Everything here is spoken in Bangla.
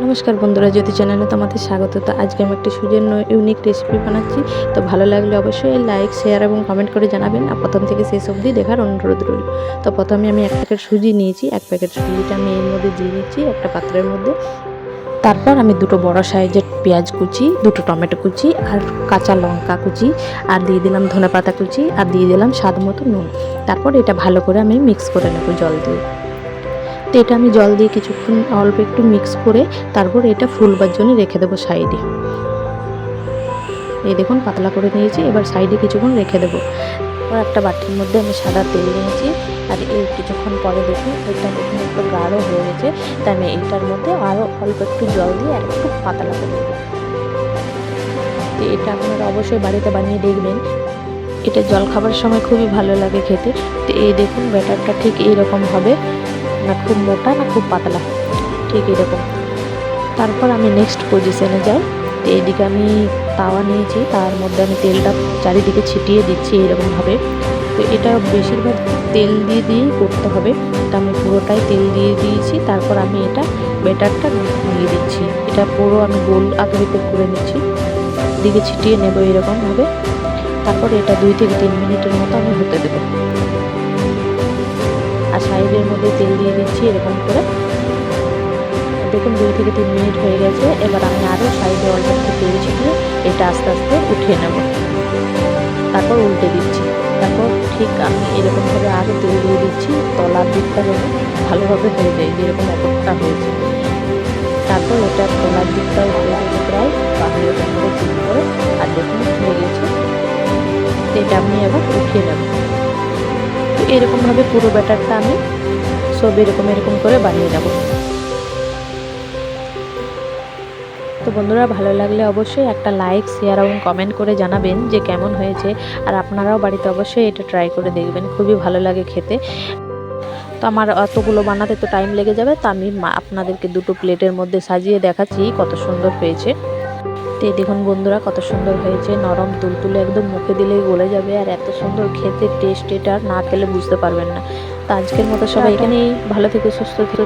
নমস্কার বন্ধুরা, জ্যোতি চ্যানেলে তোমাদের স্বাগত। তো আজকে আমি একটা সুজির ইউনিক রেসিপি বানাচ্ছি। তো ভালো লাগলে অবশ্যই লাইক, শেয়ার এবং কমেন্ট করে জানাবেন, আর প্রথম থেকে শেষ অবধি দেখার অনুরোধ রইল। তো প্রথমে আমি 1 প্যাকেট সুজি নিয়েছি। 1 প্যাকেট সুজিটা আমি এর মধ্যে দিয়ে দিচ্ছি একটা পাত্রের মধ্যে। তারপর আমি দুটো বড় সাইজের পেঁয়াজ কুচি, দুটো টমেটো কুচি আর কাঁচা লঙ্কা কুচি, আর দিয়ে দিলাম ধনেপাতা কুচি, আর দিয়ে দিলাম স্বাদ মতো নুন। তারপর এটা ভালো করে আমি মিক্স করে নেব জল দিয়ে। তো এটা আমি জল দিয়ে কিছুক্ষণ অল্প একটু মিক্স করে তারপর এটা ফুলবার জন্য রেখে দেবো সাইডে। এই দেখুন পাতলা করে নিয়েছি, এবার সাইডে কিছুক্ষণ রেখে দেবো। আর একটা বাটির মধ্যে আমি সাদা তেল নিয়েছি, আর এই কিছুক্ষণ পরে দেখুন এটা দেখুন একটু গাঢ় হয়ে গেছে। তাই আমি এইটার মধ্যে আরও অল্প একটু জল দিয়ে আর একটু পাতলা করে দেবো। তো এটা আপনারা অবশ্যই বাড়িতে বানিয়ে দেখবেন, এটা জল খাবার সময় খুবই ভালো লাগে খেতে। তো এই দেখুন ব্যাটারটা ঠিক এইরকম হবে, না খুব মোটা না খুব পাতলা, ঠিক এরকম। তারপর আমি নেক্সট পজিশনে যাই। তো এইদিকে আমি তাওয়া নিয়েছি, তার মধ্যে আমি তেলটা চারিদিকে ছিটিয়ে দিচ্ছি এরকমভাবে। তো এটা বেশিরভাগ তেল দিয়েই করতে হবে। তো আমি পুরোটাই তেল দিয়ে দিয়েছি। তারপর আমি এটা ব্যাটারটা দিয়ে দিচ্ছি, এটা পুরো আমি গোল আকৃতি করে নিচ্ছি, দিকে ছিটিয়ে নেব এরকমভাবে। তারপর এটা 2 থেকে 3 মিনিটের মতো আমি হতে দেবো। আর সাইডের মধ্যে তেল দিয়ে দিচ্ছি এরকম করে। দেখুন 2 থেকে 3 মিনিট হয়ে গেছে। এবার আমি আরও সাইডে অল্প একটু তেল ছিটিয়ে এটা আস্তে আস্তে উঠিয়ে নেব। তারপর উল্টে দিচ্ছি। তারপর ঠিক আমি এরকমভাবে আরও তেল দিয়ে দিচ্ছি, তলার দিকটা যেন ভালোভাবে হয়ে যায়, যেরকম অপরটা হয়েছে। তারপর এটা তলার দিকটাও হয়ে গেছে প্রায়, তাহলে এটা করে চেক করে, আর দেখুন হয়ে গেছে। এটা আমি এবার উঠিয়ে নেব। তো এরকমভাবে পুরো ব্যাটারটা আমি সব এরকম করে বানিয়ে নেব। তো বন্ধুরা, ভালো লাগলে অবশ্যই একটা লাইক, শেয়ার এবং কমেন্ট করে জানাবেন যে কেমন হয়েছে। আর আপনারাও বাড়িতে অবশ্যই এটা ট্রাই করে দেখবেন, খুবই ভালো লাগে খেতে। তো আমার অতগুলো বানাতে তো টাইম লেগে যাবে, তো আমি আপনাদেরকে দুটো প্লেটের মধ্যে সাজিয়ে দেখাচ্ছি কত সুন্দর হয়েছে। তো এই দেখুন বন্ধুরা, কত সুন্দর হয়েছে, নরম তুলতুলে, একদম মুখে দিলেই গলে যাবে। আর এত সুন্দর খেতে টেস্ট, এটা না খেলে বুঝতে পারবেন না। তো আজকের মতো সবাই এখানেই, ভালো থেকে সুস্থ থেকে।